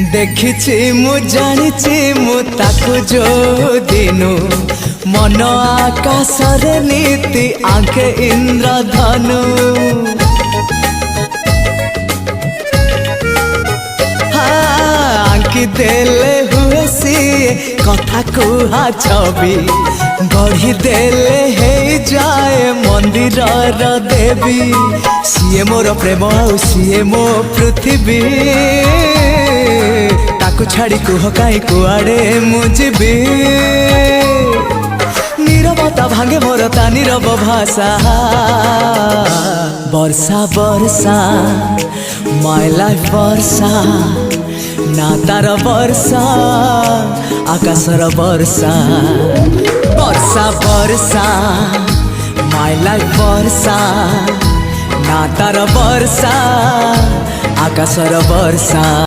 देखिछि मु जानिछि मु ताकु जो दिनु मन आकाश रे नीति आंखे इंद्रधनु आंकी देले हुए सी कथा कुहा छवि गढ़ी देले हे जाए मंदिर देवी सीए मोर प्रेम आउ सीए मो पृथ्वी ताकू छाड़ी कुह कहीं कुआड़े मुझी नीरवता भांगे मोर ता नीरव भाषा वर्षा वर्षा माय लाइफ वर्षा ना तार वर्षा आकाशर वर्षा वर्षा वर्षा माय लाइफ वर्षा ना तार वर्षा आकाशर वर्षा।